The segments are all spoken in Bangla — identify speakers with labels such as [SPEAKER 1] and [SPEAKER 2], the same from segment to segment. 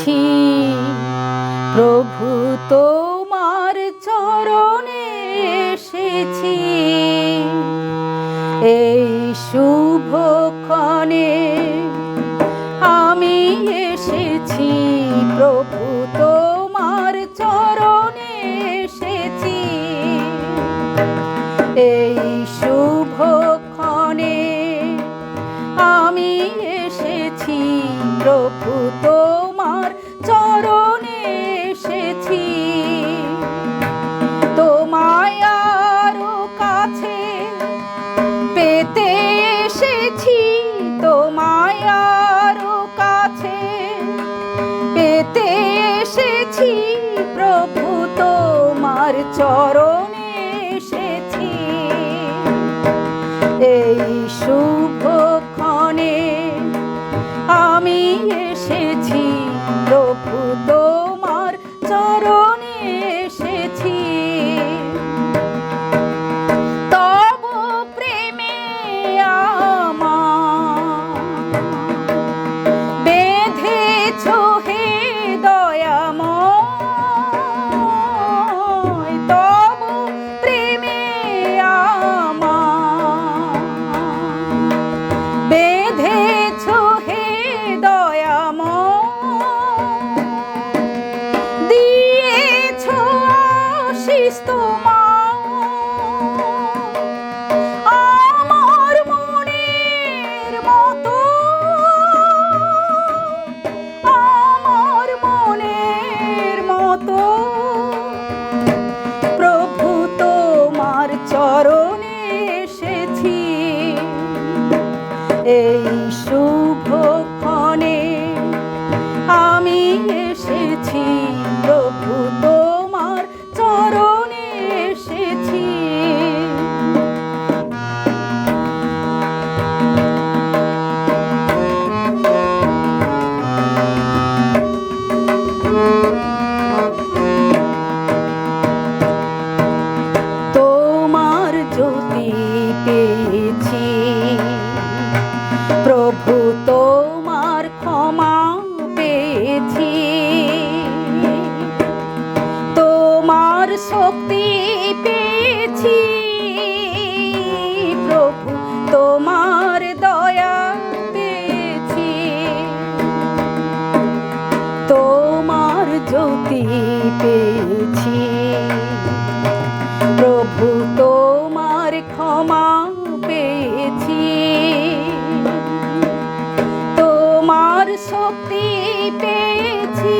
[SPEAKER 1] এসেছি প্রভু তোমার চরণে এসেছি এই শুভক্ষণে আমি এসেছি প্রভু তোমার চরণে এসেছি এই শুভক্ষণে আমি এসেছি প্রভু তোমার চরণে এসেছি তোমায় আরো কাছে পেতে এসেছি তোমায় আরো কাছে পেতে এসেছি প্রভু তোমার চরণে এসেছি এই শুভক্ষণে আমি এসেছি প্রভু তোমার চরণে এসেছি তব প্রেমে আমার বেঁধেছ হে দয়াময় তব প্রেমে আমার বেঁধেছ হে দয়াময় দিয়েছ আশিস তোমার আমার মনের মতো আমার মনের মতো প্রভু তোমার চরণে এসেছি এই শুভক্ষণে আমি এসেছি প্রভু তোমার চরণে এসেছি তোমার জ্যোতি পেয়েছি প্রভু তোমার ক্ষমা পেয়েছি তোমার শক্তি পেয়েছি প্রভু তোমার দয়া পেয়েছি তোমার জ্যোতি পেয়েছি প্রভু তোমার ক্ষমা পেয়েছি তোমার শক্তি পেয়েছি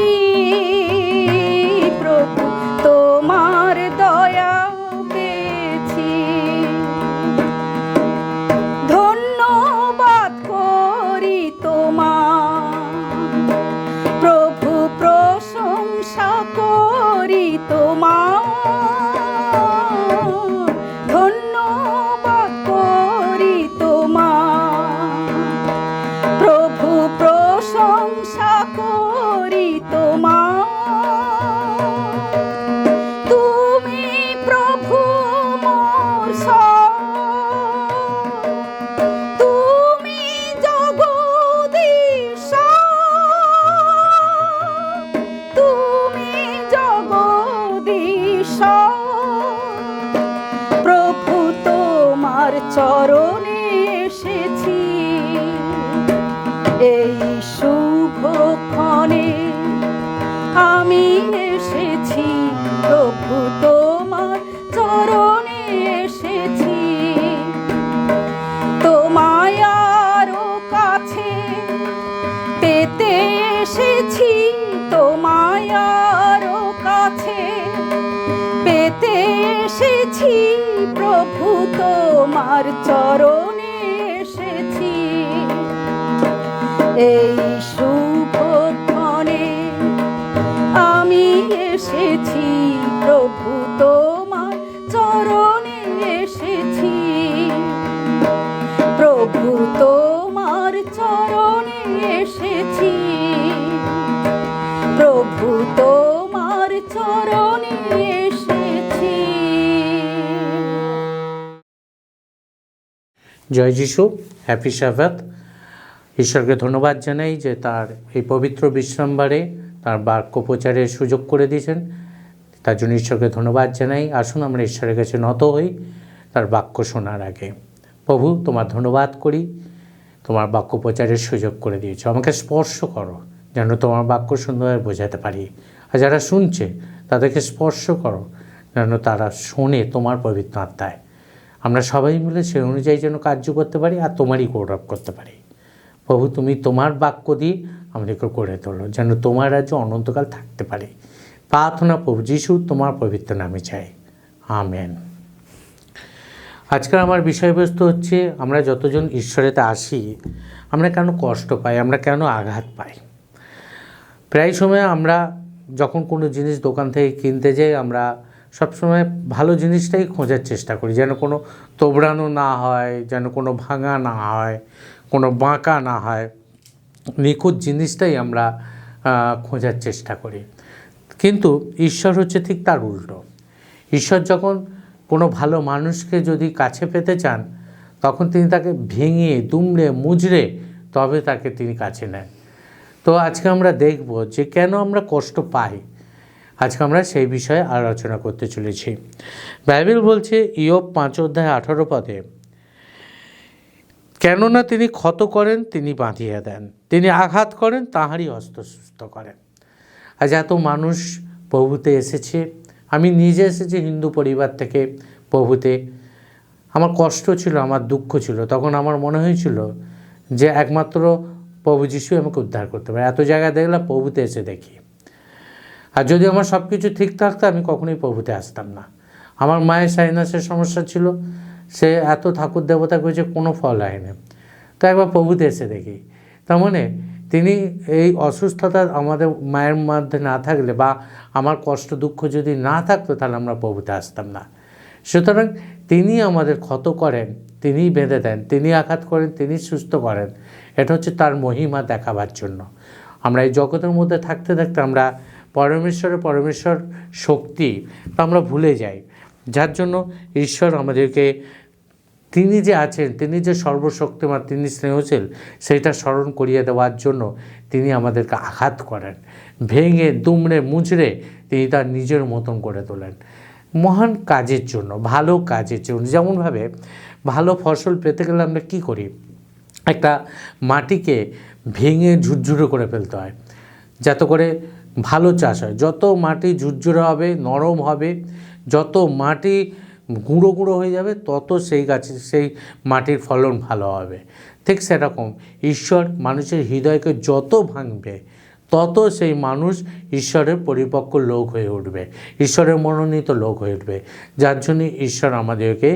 [SPEAKER 1] প্রভু তোমার দয়া পেয়েছি ধন্যবাদ করি তোমার প্রভু প্রশংসা করি তোমার ধন্যবাদ করি তোমার প্রভু প্রশংসা করি তোমার তুমি প্রভু মোর তুমি জগদীশ তুমি জগদীশ প্রভু তোমার চরণে এসেছি এই শুভক্ষণে আমি এসেছি প্রভু তোমার চরণে এসেছি তোমায় আরো কাছে পেতে এসেছি তোমায় আরো কাছে পেতে এসেছি প্রভু তোমার চরণে এসেছি এই শুভক্ষণে আমি এসেছি প্রভু তোমার চরণে এসেছি প্রভু তোমার চরণে এসেছি প্রভু তোমার চরণে এসেছি
[SPEAKER 2] জয় যিশু, হ্যাপি সাবাত। ঈশ্বরকে ধন্যবাদ জানাই যে তার এই পবিত্র বিশ্রামবারে তার বাক্য প্রচারের সুযোগ করে দিয়েছেন, তার জন্য ঈশ্বরকে ধন্যবাদ জানাই। আসুন আমরা ঈশ্বরের কাছে নত হই তার বাক্য শোনার আগে। প্রভু, তোমার ধন্যবাদ করি, তোমার বাক্য প্রচারের সুযোগ করে দিয়েছো। আমাকে স্পর্শ করো যেন তোমার বাক্য সুন্দরভাবে বোঝাতে পারি। আর যারা শুনছে তাদেরকে স্পর্শ করো যেন তারা শোনে তোমার পবিত্র আত্মায়। আমরা সবাই মিলে সে অনুযায়ী যেন কার্য করতে পারি আর তোমারই গৌরব করতে পারি। প্রভু, তুমি তোমার বাক্য দিয়ে আমাদেরকে করে তোলো যেন তোমার রাজ্য অনন্তকাল থাকতে পারে। প্রার্থনা প্রভু যিশু তোমার পবিত্র নামে চাই, আমেন। আজকাল আমার বিষয়বস্তু হচ্ছে, আমরা যতজন ঈশ্বরেতে আসি আমরা কেন কষ্ট পাই, আমরা কেন আঘাত পাই। প্রায় সময় আমরা যখন কোনো জিনিস দোকান থেকে কিনতে যাই, আমরা সবসময় ভালো জিনিসটাই খোঁজার চেষ্টা করি, যেন কোনো তোবড়ানো না হয়, যেন কোনো ভাঙা না হয়, কোনো বাঁকা না হয়, নিখুঁত জিনিসটাই আমরা খোঁজার চেষ্টা করি। কিন্তু ঈশ্বর হচ্ছে ঠিক তার উল্টো। ঈশ্বর যখন কোনো ভালো মানুষকে যদি কাছে পেতে চান, তখন তিনি তাকে ভেঙে দুমড়ে মুচড়ে তবে তাকে তিনি কাছে নেন। তো আজকে আমরা দেখব যে কেন আমরা কষ্ট পাই। আজকে আমরা সেই বিষয়ে আলোচনা করতে চলেছি। বাইবেল বলছে ইয়োব 5:18 কেননা তিনি ক্ষত করেন তিনি বাঁধিয়ে দেন, তিনি আঘাত করেন তাহারই হস্ত সুস্থ করেন। আজ এত মানুষ প্রভুতে এসেছে, আমি নিজে এসেছি হিন্দু পরিবার থেকে প্রভুতে। আমার কষ্ট ছিল, আমার দুঃখ ছিল, তখন আমার মনে হয়েছিল যে একমাত্র প্রভু যিশু আমাকে উদ্ধার করতে পারে। এত জায়গায় দেখলাম, প্রভুতে এসে দেখি। আর যদি আমার সব কিছু ঠিক থাকতো আমি কখনোই প্রভুতে আসতাম না। আমার মায়ের সাইনাসের সমস্যা ছিল, সে এত ঠাকুর দেবতা করেছে, কোনো ফল হয়নি। তো একবার প্রভুতে এসে দেখি। তার মানে তিনি এই অসুস্থতা আমাদের মায়ের মধ্যে না থাকলে বা আমার কষ্ট দুঃখ যদি না থাকতো তাহলে আমরা প্রভুতে আসতাম না। সুতরাং তিনি আমাদের ক্ষত করেন, তিনিই বেঁধে দেন, তিনি আঘাত করেন, তিনি সুস্থ করেন। এটা হচ্ছে তার মহিমা দেখাবার জন্য। আমরা এই জগতের মধ্যে থাকতে থাকতে আমরা পরমেশ্বর শক্তি তা আমরা ভুলে যাই, যার জন্য ঈশ্বর আমাদেরকে তিনি যে আছেন, তিনি যে সর্বশক্তিমান, তিনি স্নেহশীল, সেইটা স্মরণ করিয়ে দেওয়ার জন্য তিনি আমাদেরকে আঘাত করেন, ভেঙে দুমড়ে মুচড়ে তিনি তার নিজের মতন করে তোলেন মহান কাজের জন্য, ভালো কাজের জন্য। যেমনভাবে ভালো ফসল পেতে গেলে আমরা কী করি, একটা মাটিকে ভেঙে ঝুরঝুরে করে ফেলতে হয় যাতে করে ভালো চাষ হয়। যত মাটি ঝুরঝুরে হবে, নরম হবে, যত মাটি গুঁড়ো গুঁড়ো হয়ে যাবে, তত সেই মাটির ফলন ভালো হবে। ঠিক সেরকম ঈশ্বর মানুষের হৃদয়কে যত ভাঙবে, তত সেই মানুষ ঈশ্বরের পরিপক্ক লোক হয়ে উঠবে, ঈশ্বরের মনোনীত লোক হয়ে উঠবে। যার জন্য ঈশ্বর আমাদেরকে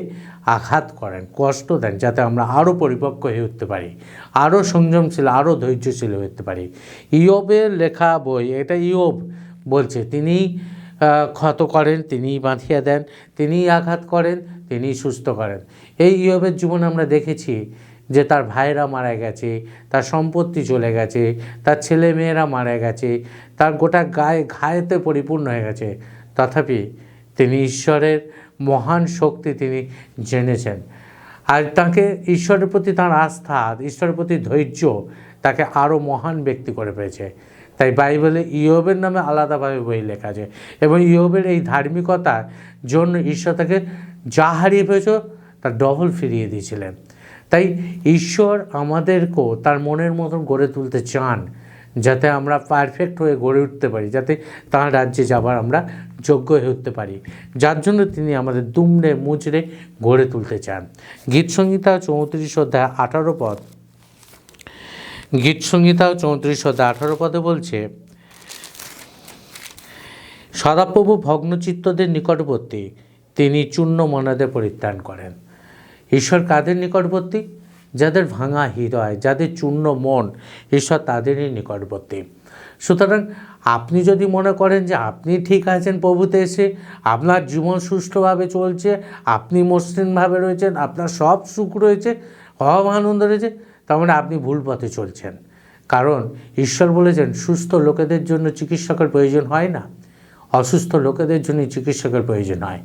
[SPEAKER 2] আঘাত করেন, কষ্ট দেন, যাতে আমরা আরও পরিপক্ক হয়ে উঠতে পারি, আরও সংযমশীল, আরও ধৈর্যশীল হয়ে উঠতে পারি। ইয়োবের লেখা বই, এটা ইয়োব বলছে, তিনি ক্ষত করেন তিনিই বাঁধিয়ে দেন, তিনিই আঘাত করেন তিনিই সুস্থ করেন। এই ইয়োবের জীবনে আমরা দেখেছি যে তার ভাইরা মারা গেছে, তার সম্পত্তি চলে গেছে, তার ছেলে মেয়েরা মারা গেছে, তার গোটা গায়ে ঘায়েতে পরিপূর্ণ হয়ে গেছে। তথাপি তিনি ঈশ্বরের মহান শক্তি তিনি জেনেছেন, আর তাকে ঈশ্বরের প্রতি তাঁর আস্থা, ঈশ্বরের প্রতি ধৈর্য তাকে আরও মহান ব্যক্তি করে পেয়েছে। তাই বাইবেলে ইয়োবের নামে আলাদাভাবে বই লেখা আছে, এবং ইয়োবের এই ধার্মিকতার জন্য ঈশ্বর তাকে যা হারিয়ে পেয়েছ তার ডবল ফিরিয়ে দিয়েছিলেন। তাই ঈশ্বর আমাদেরকেও তার মনের মতন গড়ে তুলতে চান, যাতে আমরা পারফেক্ট হয়ে গড়ে উঠতে পারি, যাতে তাঁর রাজ্যে যাবার আমরা যোগ্য হয়ে উঠতে পারি, যার জন্য তিনি আমাদের দুমড়ে মুচড়ে গড়ে তুলতে চান। গীতসংহিতা 34:18 গীতসংহিতা 34:18 বলছে, সদাপ্রভু ভগ্নচিত্তদের নিকটবর্তী, তিনি চূর্ণ মনাদের পরিত্রাণ করেন। ঈশ্বর কাদের নিকটবর্তী? যাদের ভাঙা হৃদয়, যাদের চূর্ণ মন, ঈশ্বর তাদেরই নিকটবর্তী। সুতরাং আপনি যদি মনে করেন যে আপনি ঠিক আছেন প্রভুতে এসে, আপনার জীবন সুষ্ঠুভাবে চলছে, আপনি মসৃণভাবে রয়েছেন, আপনার সব সুখ রয়েছে, সব আনন্দ রয়েছে, তার মানে আপনি ভুল পথে চলছেন। কারণ ঈশ্বর বলেছেন সুস্থ লোকেদের জন্য চিকিৎসকের প্রয়োজন হয় না, অসুস্থ লোকেদের জন্য চিকিৎসকের প্রয়োজন হয়।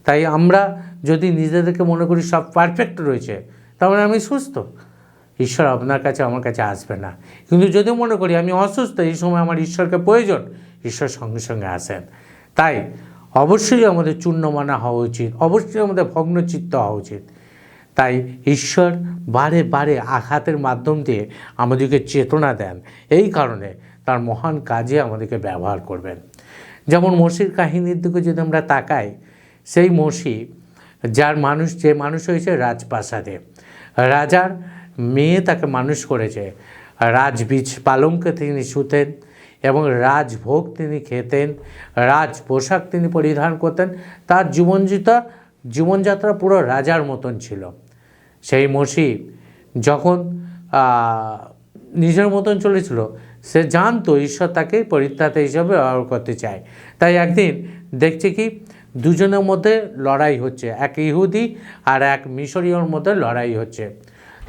[SPEAKER 2] তাই আমরা যদি নিজেদেরকে মনে করি সব পারফেক্ট রয়েছে, তার মানে আমি সুস্থ। ঈশ্বর আপনার কাছে আমার কাছে আসবে না। কিন্তু যদি মনে করি আমি অসুস্থ, এই সময় আমার ঈশ্বরকে প্রয়োজন, ঈশ্বর সঙ্গে সঙ্গে আসেন। তাই অবশ্যই আমাদের চূর্ণমানা হওয়া উচিত, অবশ্যই আমাদের ভগ্নচিত্ত হওয়া উচিত। তাই ঈশ্বর বারে বারে আঘাতের মাধ্যম দিয়ে আমাদেরকে চেতনা দেন, এই কারণে তার মহান কাজে আমাদেরকে ব্যবহার করবেন। যেমন মোশির কাহিনীর দিকে যদি আমরা তাকাই, সেই মোশি যে মানুষ হয়েছে রাজপ্রাসাদে, রাজার মেয়ে তাকে মানুষ করেছে, রাজবীজ পালঙ্কে তিনি শুতেন এবং রাজভোগ তিনি খেতেন, রাজ পোশাক তিনি পরিধান করতেন। তার জীবনযাত্রা পুরো রাজার মতন ছিল। সেই মোশি যখন নিজের মতন চলেছিল, সে জানতো ঈশ্বর তাকে পরিত্রাতা হিসাবে ব্যবহার করতে চায়। তাই একদিন দেখছে কি দুজনের মধ্যে লড়াই হচ্ছে, এক ইহুদি আর এক মিশরীয়র মধ্যে লড়াই হচ্ছে।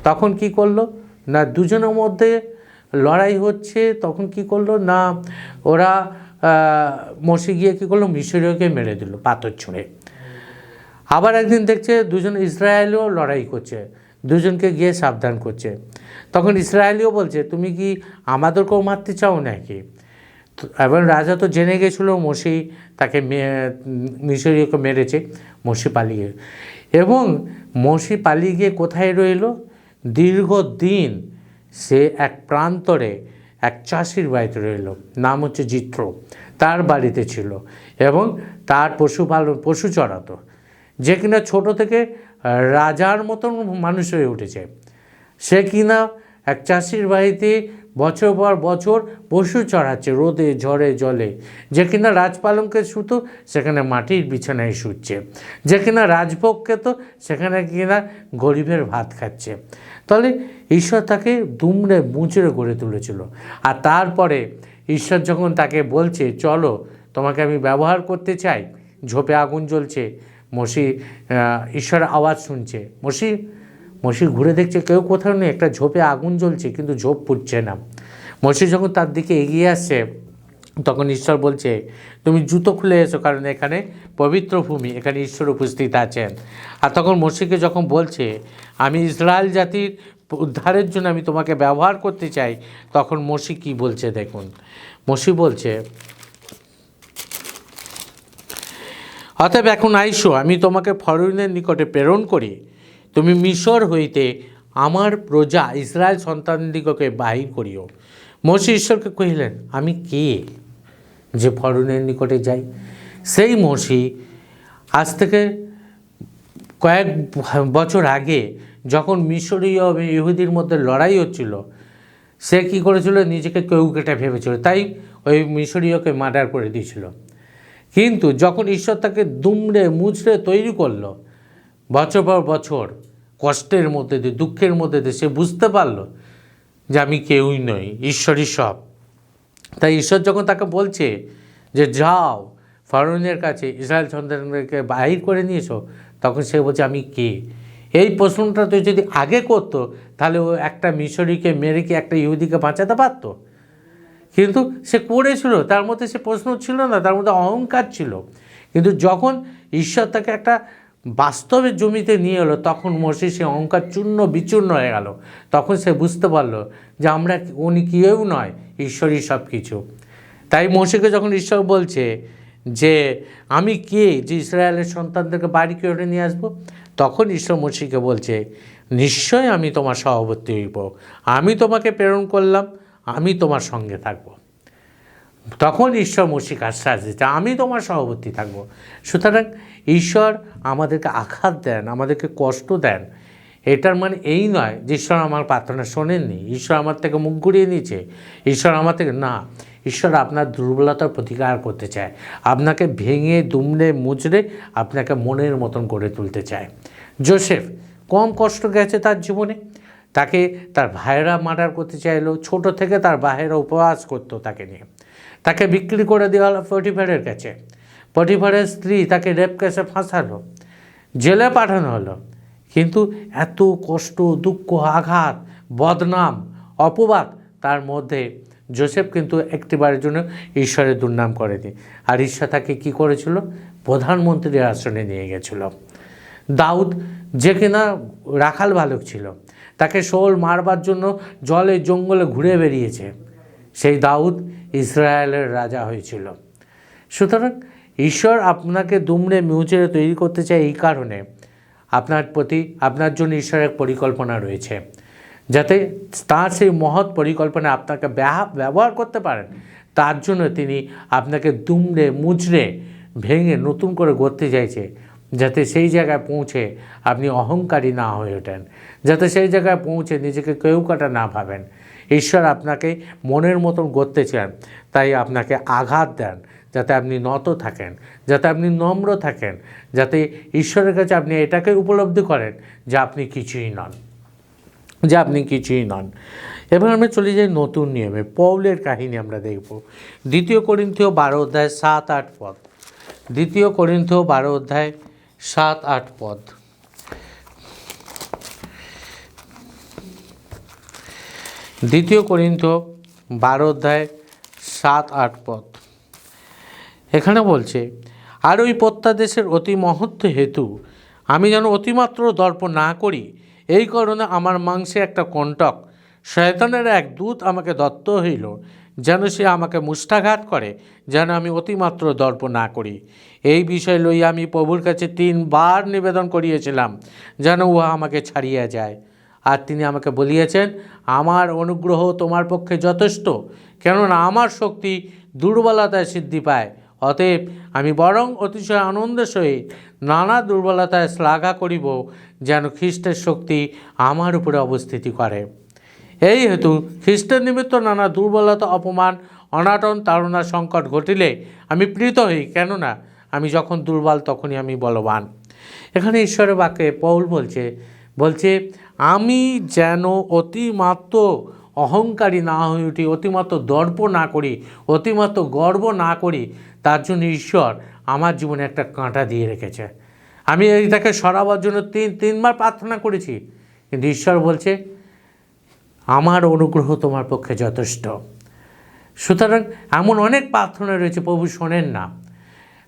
[SPEAKER 2] তখন কি করলো না, দুজনের মধ্যে লড়াই হচ্ছে, তখন কি করলো না, ওরা মোশি গিয়ে কী করলো, মিশরীয়কে মেরে দিল পাথর ছুঁড়ে। আবার একদিন দেখছে দুজন ইসরায়েলিও লড়াই করছে, দুজনকে গিয়ে সাবধান করছে। তখন ইসরায়েলিও বলছে, তুমি কি আমাদেরকেও মারতে চাও নাকি? এবং রাজা তো জেনে গেছিলো মোশি তাকে মিশরীয়কে মেরেছে। মোশি পালিয়ে, এবং মোশি পালিয়ে গিয়ে কোথায় রইল? দীর্ঘদিন সে এক প্রান্তরে এক চাষির বাড়িতে রইল, নাম হচ্ছে জিত্র, তার বাড়িতে ছিল এবং তার পশু চড়াতো, যে কিনা ছোট থেকে রাজার মতন মানুষ হয়ে উঠেছে। সে কিনা এক চাষির বাড়িতে বছর পর বছর পশু চড়াচ্ছে, রোদে ঝড়ে জলে। যে কিনা রাজপালঙ্কে শুতো, সেখানে মাটির বিছানায় শুচ্ছে। যে কিনা রাজভোগ খেত, সেখানে কিনা গরিবের ভাত খাচ্ছে। তাহলে ঈশ্বর তাকে দুমড়ে মুচড়ে গড়ে তুলেছিল। আর তারপরে ঈশ্বর যখন তাকে বলছে, চলো তোমাকে আমি ব্যবহার করতে চাই, ঝোপে আগুন জ্বলছে, মোশি ঈশ্বরের আওয়াজ শুনছে। মোশি ঘুরে দেখছে কেউ কোথাও নেই, একটা ঝোপে আগুন জ্বলছে কিন্তু ঝোপ পুড়ছে না। মোশি যখন তার দিকে এগিয়ে আসছে, তখন ঈশ্বর বলছে, তুমি জুতো খুলে এসো, কারণ এখানে পবিত্র ভূমি, এখানে ঈশ্বর উপস্থিত আছেন। আর তখন মোশিকে যখন বলছে, আমি ইসরায়েল জাতির উদ্ধারের জন্য আমি তোমাকে ব্যবহার করতে চাই, তখন মোশি কি বলছে দেখুন। মোশি বলছে, অতএব এখন আইসো, আমি তোমাকে ফরৌনের নিকটে প্রেরণ করি, তুমি মিশর হইতে আমার প্রজা ইসরায়েল সন্তানদিগকে বাহির করিও। মোশি ঈশ্বরকে কহিলেন, আমি কে যে ফরৌনের নিকটে যাই? সেই মোশি আজ থেকে কয়েক বছর আগে যখন মিশরীয় ইহুদির মধ্যে লড়াই হচ্ছিল, সে কী করেছিল, নিজেকে কেউ কেটে ভেবেছিল, তাই ওই মিশরীয়কে মার্ডার করে দিয়েছিল। কিন্তু যখন ঈশ্বর তাকে দুমড়ে মুচড়ে তৈরি করলো, বছর পর বছর কষ্টের মধ্যে দিয়ে, দুঃখের মধ্যে দিয়ে সে বুঝতে পারলো যে আমি কেউই নই, ঈশ্বরই সব। তাই ঈশ্বর যখন তাকে বলছে যে যাও ফরৌনের কাছে ইসরায়েল সন্তানদেরকে বাহির করে নিয়েছো, তখন সে বলছে আমি কে? এই প্রশ্নটা তো যদি আগে করতো, তাহলে ও একটা মিশরীকে মেরে কি একটা ইহুদিকে বাঁচাতে পারতো? কিন্তু সে করেছিল, তার মধ্যে সে প্রশ্ন ছিল না, তার মধ্যে অহংকার ছিল। কিন্তু যখন ঈশ্বর তাকে একটা বাস্তবের জমিতে নিয়ে এলো, তখন মোশি সে অহংকার চূর্ণ বিচূর্ণ হয়ে গেল। তখন সে বুঝতে পারলো যে উনি কেউ নয়, ঈশ্বরই সব কিছু। তাই মোশিকে যখন ঈশ্বর বলছে যে আমি কে যে ইসরায়েলের সন্তানদেরকে বাড়ি করে নিয়ে আসবো, তখন ঈশ্বর মোশিকে বলছে, নিশ্চয় আমি তোমার সহবর্তী হইব, আমি তোমাকে প্রেরণ করলাম, আমি তোমার সঙ্গে থাকব। তখন ঈশ্বর মোশিকে আশ্বাস দিচ্ছে, আমি তোমার সহবর্তী থাকব। সুতরাং ঈশ্বর আমাদেরকে আঘাত দেন, আমাদেরকে কষ্ট দেন, এটার মানে এই নয় যে ঈশ্বর আমার প্রার্থনা শোনেননি, ঈশ্বর আমার থেকে মুখ ঘুরিয়ে নিয়েছে, ঈশ্বর আমার থেকে না। ঈশ্বর আপনার দুর্বলতার প্রতিকার করতে চায়, আপনাকে ভেঙে দুমড়ে মুচড়ে আপনাকে মনের মতন করে তুলতে চায়। যোসেফ কম কষ্ট গেছে তার জীবনে, তাকে তার ভাইয়েরা মার্ডার করতে চাইলো, ছোট থেকে তার ভাইয়েরা উপবাস করতো তাকে নিয়ে, তাকে বিক্রি করে দেওয়া হলো পটিফারের কাছে, পটিফারের স্ত্রী তাকে রেপ কেসে ফাঁসালো, জেলে পাঠানো হলো। কিন্তু এত কষ্ট, দুঃখ, আঘাত, বদনাম, অপবাদ, তার মধ্যে যোসেফ কিন্তু একটিবারের জন্য ঈশ্বরের দুর্নাম করেনি। আর ঈশ্বর তাকে কী করেছিল? প্রধানমন্ত্রীর আসনে নিয়ে গেছিল। দাউদ যে কিনা রাখাল বালক ছিল, তাকে শোল মারবার জন্য জলে জঙ্গলে ঘুরে বেরিয়েছে। সেই দাউদ ইসরায়েলের রাজা হয়েছিল। সুতরাং ঈশ্বর আপনাকে দুমড়ে মুচড়ে তৈরি করতে চায় এই কারণে, আপনার জন্য ঈশ্বরের পরিকল্পনা রয়েছে, যাতে তার সেই মহৎ পরিকল্পনা আপনাকে ব্যবহার করতে পারেন। তার জন্য তিনি আপনাকে দুমড়ে মুচড়ে ভেঙে নতুন করে গড়তে চাইছে, যাতে সেই জায়গায় পৌঁছে আপনি অহংকারী না হয়ে ওঠেন, যাতে সেই জায়গায় পৌঁছে নিজেকে কেউ কাটা না ভাবেন। ঈশ্বর আপনাকে মনের মতন গড়তে চান, তাই আপনাকে আঘাত দেন, যাতে আপনি নত থাকেন, যাতে আপনি নম্র থাকেন, যাতে ঈশ্বরের কাছে আপনি এটাকে উপলব্ধি করেন যে আপনি কিছুই নন। এবার আমরা চলে যাই নতুন নিয়মে। পৌলের কাহিনী আমরা দেখব 2 করিন্থীয় 12 অধ্যায় 7-8 পদ। 2 করিন্থীয় 12 অধ্যায় 7-8 পদ। দ্বিতীয় করিন্থীয় 12 অধ্যায় 7-8 পদ। এখানে বলছে, আর ওই প্রত্যাদেশের অতি মহত্ব হেতু আমি যেন অতিমাত্র দর্প না করি, এই কারণে আমার মাংসে একটা কণ্টক শয়তানের এক দূত আমাকে দত্ত হইল, যেন সে আমাকে মুষ্টাঘাত করে, যেন আমি অতিমাত্র দর্প না করি। এই বিষয় লইয়া আমি প্রভুর কাছে 3 বার নিবেদন করিয়েছিলাম, যেন উহা আমাকে ছাড়িয়া যায়। আর তিনি আমাকে বলিয়াছেন, আমার অনুগ্রহ তোমার পক্ষে যথেষ্ট, কেননা আমার শক্তি দুর্বলতায় সিদ্ধি পায়। অতএব আমি বরং অতিশয় আনন্দের সহিত নানা দুর্বলতায় শ্লাঘা করিব, যেন খ্রিস্টের শক্তি আমার উপরে অবস্থিতি করে। এই হেতু খ্রিস্টের নিমিত্ত নানা দুর্বলতা, অপমান, অনাটন, তাড়না, সংকট ঘটিলে আমি প্রীত হই, কেননা আমি যখন দুর্বল তখনই আমি বলবান। এখানে ঈশ্বরের বাক্যে পৌল বলছে আমি যেন অতিমাত্র অহংকারী না হয়ে উঠি, অতিমাত্র দর্প না করি, অতিমাত্র গর্ব না করি। তার জন্য ঈশ্বর আমার জীবনে একটা কাঁটা দিয়ে রেখেছে। আমি এইটাকে সরাবার জন্য 3 বার প্রার্থনা করেছি, কিন্তু ঈশ্বর বলছে আমার অনুগ্রহ তোমার পক্ষে যথেষ্ট। সুতরাং এমন অনেক প্রার্থনা রয়েছে প্রভু শোনেন না,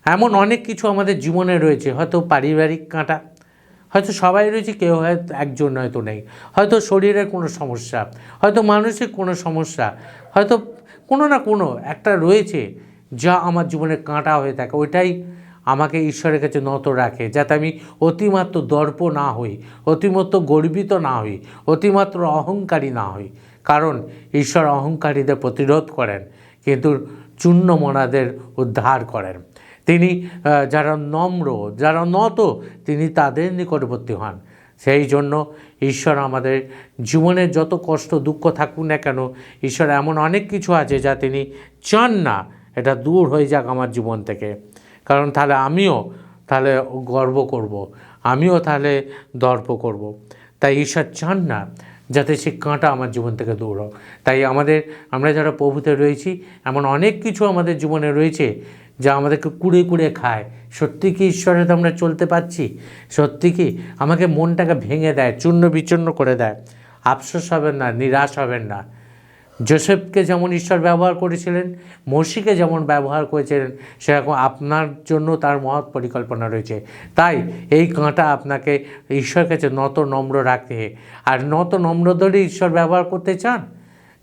[SPEAKER 2] এমন অনেক কিছু আমাদের জীবনে রয়েছে। হয়তো পারিবারিক কাঁটা, হয়তো সবাই রয়েছে, কেউ হয়তো একজন হয়তো নেই, হয়তো শরীরের কোনো সমস্যা, হয়তো মানসিক কোনো সমস্যা, হয়তো কোনো না কোনো একটা রয়েছে যা আমার জীবনে কাঁটা হয়ে থাকে। ওইটাই আমাকে ঈশ্বরের কাছে নত রাখে, যাতে আমি অতিমাত্র দর্প না হই, অতিমাত্র গর্বিত না হই, অতিমাত্র অহংকারী না হই। কারণ ঈশ্বর অহংকারীদের প্রতিরোধ করেন, কিন্তু চূর্ণ মনাদের উদ্ধার করেন। তিনি যারা নম্র, যারা নত, তিনি তাদের নিকটবর্তী হন। সেই জন্য ঈশ্বর আমাদের জীবনের যত কষ্ট দুঃখ থাকুক না কেন, ঈশ্বর এমন অনেক কিছু আছে যা তিনি চান না এটা দূর হয়ে যাক আমার জীবন থেকে। কারণ তাহলে আমিও গর্ব করব, আমিও তাহলে দর্প করব। তাই ঈশ্বর চান না যাতে সে কাঁটা আমার জীবন থেকে দূর হোক। তাই আমরা যারা প্রভুতে রয়েছি, এমন অনেক কিছু আমাদের জীবনে রয়েছে যা আমাদেরকে কুড়ে কুড়ে খায়। সত্যি কি ঈশ্বরের আমরা চলতে পারছি? সত্যি কি আমাকে মনটাকে ভেঙে দেয়, চূর্ণ বিচূর্ণ করে দেয়? আফসোস হবেন না, নিরাশ হবেন না। যোসেফকে যেমন ঈশ্বর ব্যবহার করেছিলেন, মসিকে যেমন ব্যবহার করেছিলেন, সেরকম আপনার জন্য তার মহৎ পরিকল্পনা রয়েছে। তাই এই কাঁটা আপনাকে ঈশ্বরের কাছে নত নম্র রাখতে, আর নত নম্র ধরে ঈশ্বর ব্যবহার করতে চান।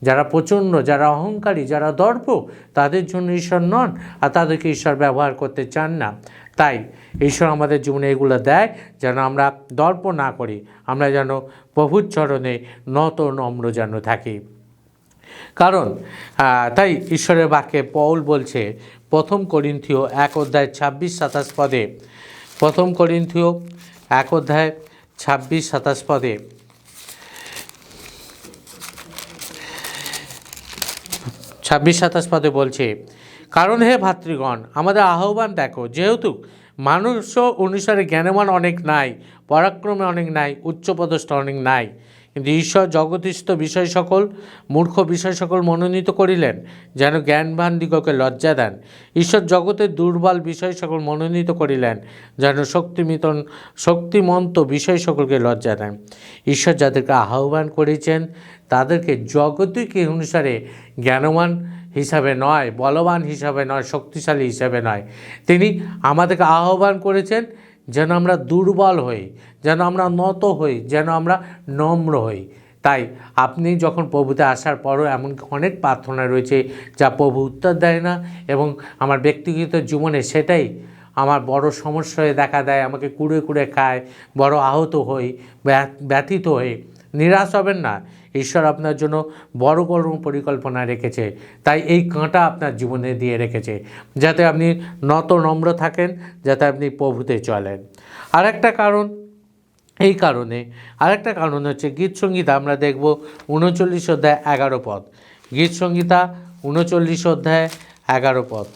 [SPEAKER 2] যারা প্রচণ্ড, যারা অহংকারী, যারা দর্প, তাদের জন্য ঈশ্বর নন, আর তাদেরকে ঈশ্বর ব্যবহার করতে চান না। তাই ঈশ্বর আমাদের জীবনে এগুলো দেয় যেন আমরা দর্প না করি, আমরা যেন প্রভুর চরণে নত নম্র যেন থাকি। কারণ তাই ঈশ্বরের বাক্যে পৌল বলছে 1 করিন্থীয় 1 অধ্যায় 26-27 পদে, 1 করিন্থীয় 1 অধ্যায় 26-27 পদে, 26-27 পদে বলছে, কারণ হে ভাতৃগণ, আমাদের আহ্বান দেখো, যেহেতু মানুষ অনুসারে জ্ঞানবান অনেক নাই, পরাক্রমে অনেক নাই, উচ্চপদস্থ অনেক নাই, কিন্তু ঈশ্বর জগতিস্থ বিষয় সকল, মূর্খ বিষয় সকল মনোনীত করিলেন, যেন জ্ঞানবান দিগকে লজ্জা দেন। ঈশ্বর জগতের দুর্বল বিষয় সকল মনোনীত করিলেন, যেন শক্তিমন্ত বিষয় সকলকে লজ্জা দেন। ঈশ্বর যাদেরকে আহ্বান করেছেন তাদেরকে জগতিক অনুসারে জ্ঞানবান হিসাবে নয়, বলবান হিসাবে নয়, শক্তিশালী হিসাবে নয়। তিনি আমাদেরকে আহ্বান করেছেন যেন আমরা দুর্বল হই, যেন আমরা নত হই, যেন আমরা নম্র হই। তাই আপনি যখন প্রভুতে আসার পরও এমন অনেক প্রার্থনা রয়েছে যা প্রভু উত্তর দেয় না, এবং আমার ব্যক্তিগত জীবনে সেটাই আমার বড় সমস্যা হয়ে দেখা দেয়, আমাকে কুড়ে কুড়ে খায়, বড় আহত হই, ব্যথিত হই। নিরাশ হবেন না, ঈশ্বর আপনার জন্য বড় বড় পরিকল্পনা রেখেছে। তাই এই কাঁটা আপনার জীবনে দিয়ে রেখেছে যাতে আপনি নত নম্র থাকেন, যাতে আপনি প্রভুতে চলেন। আরেকটা কারণ, এই কারণে আরেকটা কারণ হচ্ছে গীত সংহিতা। আমরা দেখব 39 অধ্যায় 11 পদ। গীত সংহিতা 39 অধ্যায় 11 পদ।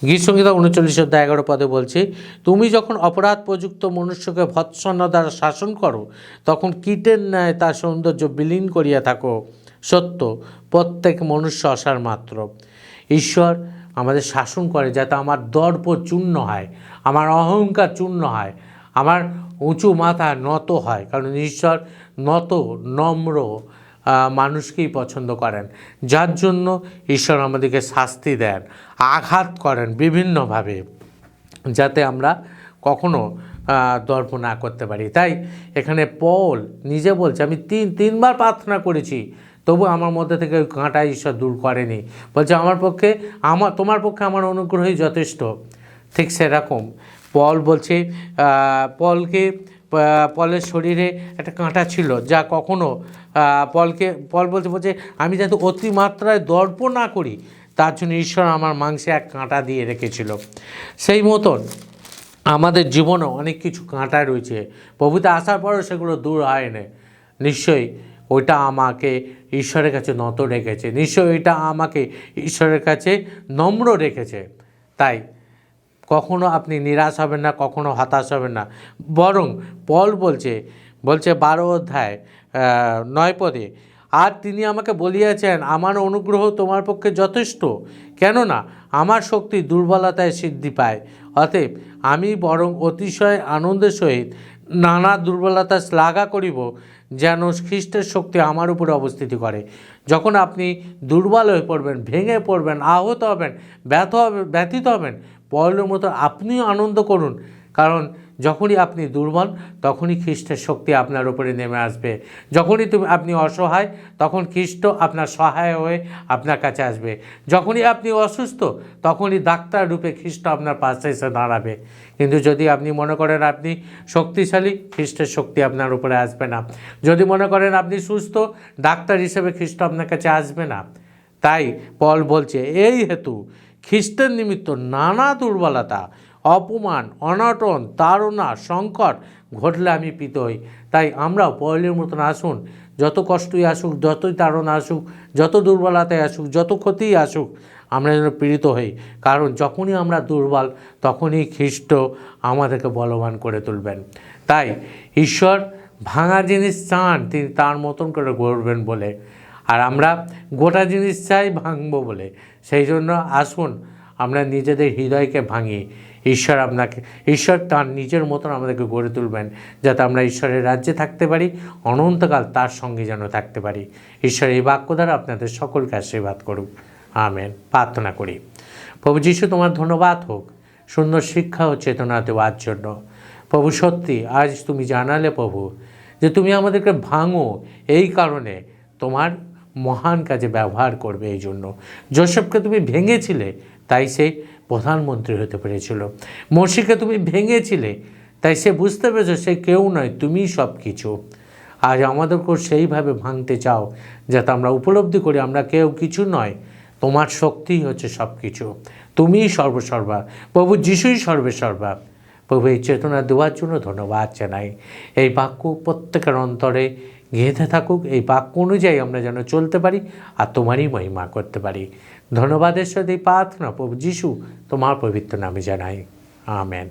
[SPEAKER 2] গীত সংহিতা 39 অধ্যায় 11 পদে বলছি, তুমি যখন অপরাধ প্রযুক্ত মনুষ্যকে ভৎসনা দ্বারা শাসন করো, তখন কীটের ন্যায় তার সৌন্দর্য বিলীন করিয়া থাকো। সত্য, প্রত্যেক মনুষ্য অসার মাত্র। ঈশ্বর আমাদের শাসন করে যাতে আমার দর্প চূর্ণ হয়, আমার অহংকার চূর্ণ হয়, আমার উঁচু মাথা নত হয়। কারণ ঈশ্বর নত নম্র মানুষকেই পছন্দ করেন, যার জন্য ঈশ্বর আমাদেরকে শাস্তি দেন, আঘাত করেন বিভিন্নভাবে, যাতে আমরা কখনো দর্প না করতে পারি। তাই এখানে পৌল নিজে বলছে, আমি তিনবার প্রার্থনা করেছি, তবু আমার মধ্যে থেকে ওই কাঁটা ঈশ্বর দূর করেনি। বলছে তোমার পক্ষে আমার অনুগ্রহই যথেষ্ট। ঠিক সেরকম পল বলছে, পলের শরীরে একটা কাঁটা ছিল, যা কখনো পল বলছে আমি যাতে অতিমাত্রায় দর্প না করি, তার জন্য ঈশ্বর আমার মাংসে এক কাঁটা দিয়ে রেখেছিল। সেই মতন আমাদের জীবনেও অনেক কিছু কাঁটা রয়েছে, প্রভুতে আসার পরেও সেগুলো দূর হয় না। নিশ্চয়ই ওইটা আমাকে ঈশ্বরের কাছে নত রেখেছে, নিশ্চয়ই ওইটা আমাকে ঈশ্বরের কাছে নম্র রেখেছে। তাই কখনো আপনি নিরাশ হবেন না, কখনো হতাশ হবেন না। বরং পল বলছে 12 অধ্যায় 9 পদে, আর তিনি আমাকে বলিয়াছেন, আমার অনুগ্রহ তোমার পক্ষে যথেষ্ট, কেননা আমার শক্তি দুর্বলতায় সিদ্ধি পায়। অতএব আমি বরং অতিশয় আনন্দের সহিত নানা দুর্বলতা শ্লাঘা করিব, যেন খ্রিস্টের শক্তি আমার উপরে অবস্থিতি করে। যখন আপনি দুর্বল হয়ে পড়বেন, ভেঙে পড়বেন, আহত হবেন, ব্যথিত হবেন, পৌলের মতো আপনিও আনন্দ করুন। কারণ যখনই আপনি দুর্বল, তখনই খ্রিস্টের শক্তি আপনার উপরে নেমে আসবে। যখনই আপনি অসহায়, তখন খ্রিস্ট আপনার সহায় হয়ে আপনার কাছে আসবে। যখনই আপনি অসুস্থ, তখনই ডাক্তার রূপে খ্রিস্ট আপনার পাশে এসে দাঁড়াবে। কিন্তু যদি আপনি মনে করেন আপনি শক্তিশালী, খ্রিস্টের শক্তি আপনার উপরে আসবে না। যদি মনে করেন আপনি সুস্থ, ডাক্তার হিসেবে খ্রিস্ট আপনার কাছে আসবে না। তাই পল বলছে, এই হেতু খ্রিস্টের নিমিত্ত নানা দুর্বলতা, অপমান, অনটন, তাড়না, সংকট ঘটলে আমি পীত হই। তাই আমরাও পৌলের মতন আসুন, যত কষ্টই আসুক, যতই তাড়না আসুক, যত দুর্বলতায় আসুক, যত ক্ষতিই আসুক, আমরা যেন পীড়িত হই। কারণ যখনই আমরা দুর্বল, তখনই খ্রিস্ট আমাদেরকে বলবান করে তুলবেন। তাই ঈশ্বর ভাঙা জিনিস চান তিনি তার মতন করে গড়বেন বলে, আর আমরা গোটা জিনিস চাই ভাঙবো বলে। সেই জন্য আসুন আমরা নিজেদের হৃদয়কে ভাঙি। ঈশ্বর তার নিজের মতন আমাদেরকে গড়ে তুলবেন, যাতে আমরা ঈশ্বরের রাজ্যে থাকতে পারি, অনন্তকাল তার সঙ্গে যেন থাকতে পারি। ঈশ্বর এই বাক্য দ্বারা আপনাদের সকলকে আশীর্বাদ করুক। আমেন। প্রার্থনা করি। প্রভু যীশু, তোমার ধন্যবাদ হোক সুন্দর শিক্ষা ও চেতনা দেওয়ার জন্য। প্রভু, সত্যি আজ তুমি জানালে প্রভু যে তুমি আমাদেরকে ভাঙো, এই কারণে তোমার মহান কাজে ব্যবহার করবে। এই জন্য যোসেফকে তুমি ভেঙেছিলে, তাই সে প্রধানমন্ত্রী হতে পেরেছিল। মসিকে তুমি ভেঙেছিলে, তাই সে বুঝতে পেরেছে সে কেউ নয়, তুমিই সব কিছু। আজ আমাদেরকেও সেইভাবে ভাঙতে চাও, যাতে আমরা উপলব্ধি করি আমরা কেউ কিছু নয়, তোমার শক্তিই হচ্ছে সব কিছু, তুমিই সর্বসর্বা। প্রভু যিশুই সর্বেসর্বা। প্রভু, এই চেতনা দেওয়ার জন্য ধন্যবাদ জানাই। এই বাক্য প্রত্যেকের অন্তরে গেঁথে থাকুক, এই বাক্য অনুযায়ী আমরা যেন চলতে পারি আর তোমারই মহিমা করতে পারি। ধন্যবাদের সাথে এই প্রার্থনা প্রভু যিশু তোমার পবিত্র নামে জানাই। আমেন।